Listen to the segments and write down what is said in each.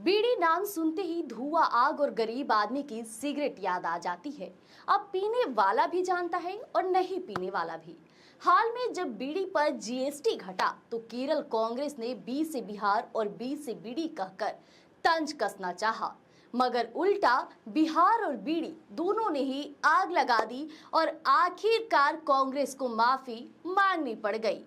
बीड़ी नाम सुनते ही धुआं, आग और गरीब आदमी की सिगरेट याद आ जाती है। अब पीने वाला भी जानता है और नहीं पीने वाला भी। हाल में जब बीड़ी पर जीएसटी घटा तो केरल कांग्रेस ने बी से बिहार और बी से बीड़ी कहकर तंज कसना चाहा, मगर उल्टा बिहार और बीड़ी दोनों ने ही आग लगा दी और आखिरकार कांग्रेस को माफी मांगनी पड़ गई।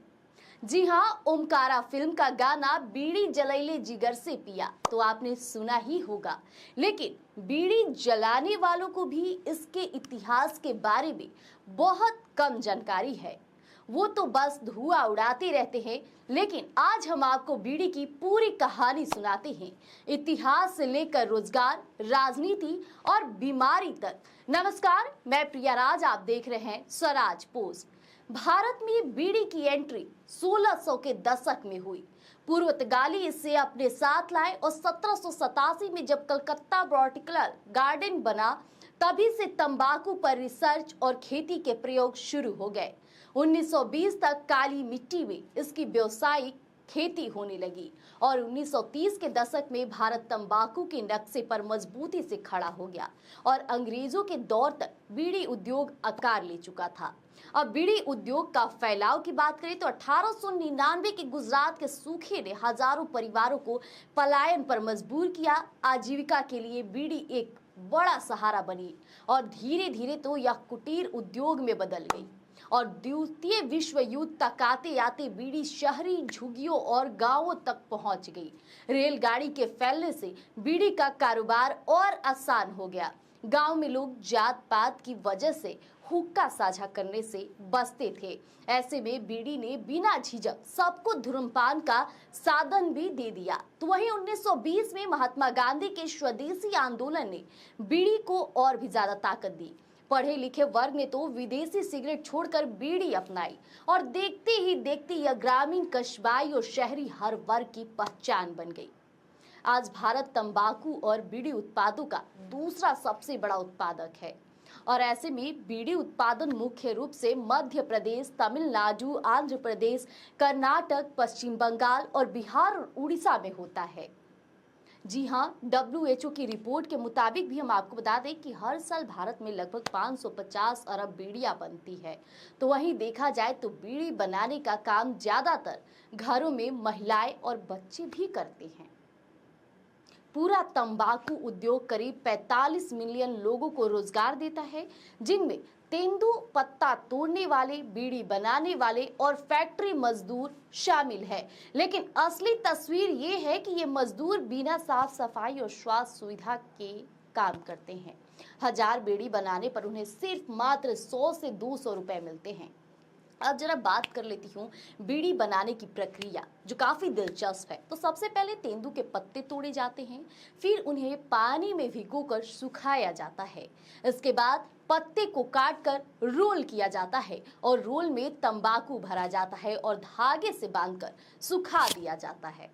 जी हाँ, ओमकारा फिल्म का गाना बीड़ी जलैले जिगर से पिया तो आपने सुना ही होगा, लेकिन बीड़ी जलाने वालों को भी इसके इतिहास के बारे में बहुत कम जानकारी है। वो तो बस धुआं उड़ाते रहते हैं, लेकिन आज हम आपको बीड़ी की पूरी कहानी सुनाते हैं, इतिहास से लेकर रोजगार, राजनीति और बीमारी तक। नमस्कार, मैं प्रिया राज, आप देख रहे हैं स्वराज पोस्ट। भारत में बीड़ी की एंट्री 1600 के दशक में हुई। पुर्तगाली इसे अपने साथ लाए और 1787 में जब कलकत्ता बॉटनिकल गार्डन बना, तभी से तंबाकू पर रिसर्च और खेती के प्रयोग शुरू हो गए। 1920 तक काली मिट्टी में इसकी व्यावसायिक खेती होने लगी और 1930 के दशक में भारत तंबाकू के नक्शे पर मजबूती से खड़ा हो गया और अंग्रेजों के दौर तक बीड़ी उद्योग आकार ले चुका था। अब बीड़ी उद्योग का फैलाव की बात करें तो 1899 के गुजरात के सूखे ने हजारों परिवारों को पलायन पर मजबूर किया। आजीविका के लिए बीड़ी एक बड़ा सहारा बनी और धीरे धीरे तो यह कुटीर उद्योग में बदल गई और द्वितीय विश्व युद्ध तक आते आते बीड़ी शहरी झुग्गियों और गांवों तक पहुंच गई। रेलगाड़ी के फैलने से बीड़ी का कारोबार और आसान हो गया। गांव में लोग जात पात की वजह से हुक्का साझा करने से बचते थे। ऐसे में बीड़ी ने बिना झिझक सबको धूम्रपान का साधन भी दे दिया। तो वहीं 1920 में महात्मा गांधी के स्वदेशी आंदोलन ने बीड़ी को और भी ज्यादा ताकत दी। पढ़े लिखे वर्ग ने तो विदेशी सिगरेट छोड़कर बीड़ी अपनाई और देखते ही देखते यह ग्रामीण, कस्बाई और शहरी हर वर्ग की पहचान बन गई। आज भारत तंबाकू और बीड़ी उत्पादों का दूसरा सबसे बड़ा उत्पादक है और ऐसे में बीड़ी उत्पादन मुख्य रूप से मध्य प्रदेश, तमिलनाडु, आंध्र प्रदेश, कर्नाटक, पश्चिम बंगाल और बिहार और उड़ीसा में होता है। जी हाँ, WHO की रिपोर्ट के मुताबिक भी हम आपको बता दें कि हर साल भारत में लगभग 550 अरब बीड़ियां बनती है। तो वहीं देखा जाए तो बीड़ी बनाने का काम ज्यादातर घरों में महिलाएं और बच्चे भी करते हैं। पूरा तंबाकू उद्योग करीब 45 मिलियन लोगों को रोजगार देता है, जिनमें तेंदू पत्ता तोड़ने वाले, बीड़ी बनाने वाले और फैक्ट्री मजदूर शामिल है। लेकिन असली तस्वीर ये है कि ये मजदूर बिना साफ सफाई और स्वास्थ्य सुविधा के काम करते हैं। 1000 बीड़ी बनाने पर उन्हें सिर्फ मात्र 100 से 200 रुपए मिलते हैं। अब जरा बात कर लेती हूँ बीड़ी बनाने की प्रक्रिया, जो काफी दिलचस्प है। तो सबसे पहले तेंदू के पत्ते तोड़े जाते हैं, फिर उन्हें पानी में भिगोकर सुखाया जाता है। इसके बाद पत्ते को काटकर रोल किया जाता है और रोल में तंबाकू भरा जाता है और धागे से बांधकर सुखा दिया जाता है।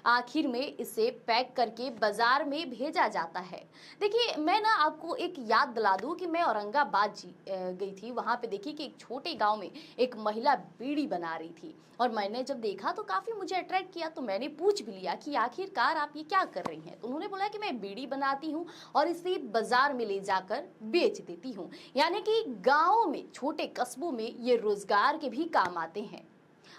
आखिर में इसे पैक करके बाजार में भेजा जाता है। देखिए, मैं ना आपको एक याद दिला दूं कि मैं औरंगाबाद गई थी। वहां पे देखिए कि एक छोटे गांव में एक महिला बीड़ी बना रही थी और मैंने जब देखा तो काफी मुझे अट्रैक्ट किया। तो मैंने पूछ भी लिया कि आखिरकार आप ये क्या कर रही हैं। तो उन्होंने बोला कि मैं बीड़ी बनाती हूँ और इसे बाजार में ले जाकर बेच देती हूँ। यानी कि गाँव में, छोटे कस्बों में ये रोजगार के भी काम आते हैं।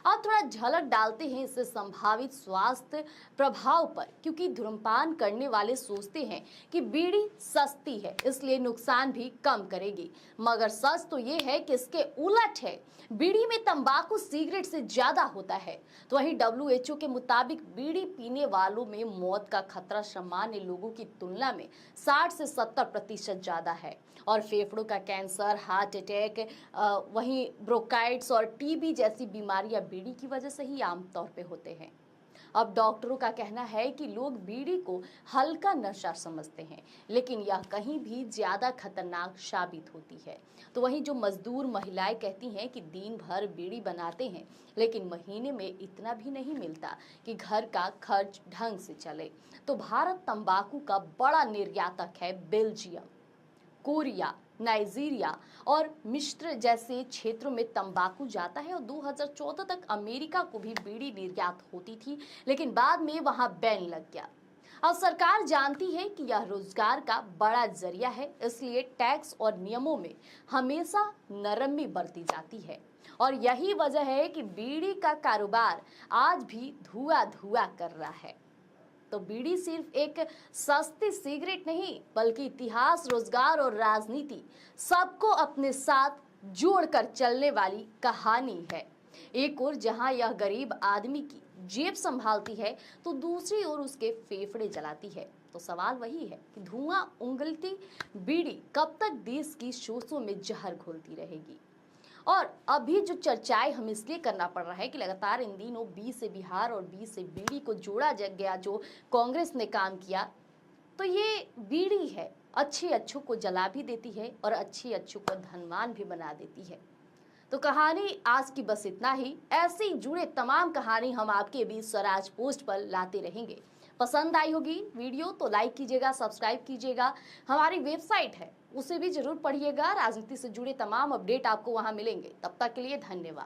अब थोड़ा झलक डालते हैं इससे संभावित स्वास्थ्य प्रभाव पर, क्योंकि धूम्रपान करने वाले सोचते हैं कि बीड़ी सस्ती है इसलिए नुकसान भी कम करेगी, मगर सच तो ये है कि इसके उलट है। बीड़ी में तंबाकू सिगरेट से ज्यादा होता है। तो वहीं WHO के मुताबिक बीड़ी पीने वालों में मौत का खतरा सामान्य लोगों की तुलना में 60 से 70% ज्यादा है और फेफड़ों का कैंसर, हार्ट अटैक, वहीं ब्रोंकाइटिस और टीबी जैसी बीमारियां बीड़ी की वजह से ही आमतौर पे होते हैं। अब डॉक्टरों का कहना है कि लोग बीड़ी को हल्का नशा समझते हैं, लेकिन यह कहीं भी ज्यादा खतरनाक साबित होती है। तो वहीं जो मजदूर महिलाएं कहती हैं कि दिन भर बीड़ी बनाते हैं, लेकिन महीने में इतना भी नहीं मिलता कि घर का खर्च ढंग से चले। तो भारत तंबाकू का बड़ा निर्यातक है। बेल्जियम, कोरिया, नाइजीरिया और मिस्र जैसे क्षेत्रों में तंबाकू जाता है और 2014 तक अमेरिका को भी बीड़ी निर्यात होती थी, लेकिन बाद में वहां बैन लग गया। अब सरकार जानती है कि यह रोजगार का बड़ा जरिया है, इसलिए टैक्स और नियमों में हमेशा नरमी बरती जाती है। और यही वजह है कि बीड़ी का कारोबार आज भी धुआं धुआं कर रहा है। तो बीड़ी सिर्फ एक सस्ती सिगरेट नहीं, बल्कि इतिहास, रोजगार और राजनीति सबको अपने साथ जोड़कर चलने वाली कहानी है। एक ओर जहां यह गरीब आदमी की जेब संभालती है, तो दूसरी ओर उसके फेफड़े जलाती है। तो सवाल वही है कि धुआं उंगलती बीड़ी कब तक देश की शोषों में जहर घोलती रहेगी। और अभी जो चर्चाएं हम इसलिए करना पड़ रहा है कि लगातार इन दिनों 20 से बिहार और 20 से बीड़ी को जोड़ा गया, जो कांग्रेस ने काम किया। तो ये बीड़ी है, अच्छे अच्छों को जला भी देती है और अच्छे अच्छों को धनवान भी बना देती है। तो कहानी आज की बस इतना ही। ऐसे ही जुड़े तमाम कहानी हम आपके बीच स्वराज पोस्ट पर लाते रहेंगे। पसंद आई होगी वीडियो तो लाइक कीजिएगा, सब्सक्राइब कीजिएगा। हमारी वेबसाइट है, उसे भी जरूर पढ़िएगा। राजनीति से जुड़े तमाम अपडेट आपको वहां मिलेंगे। तब तक के लिए धन्यवाद।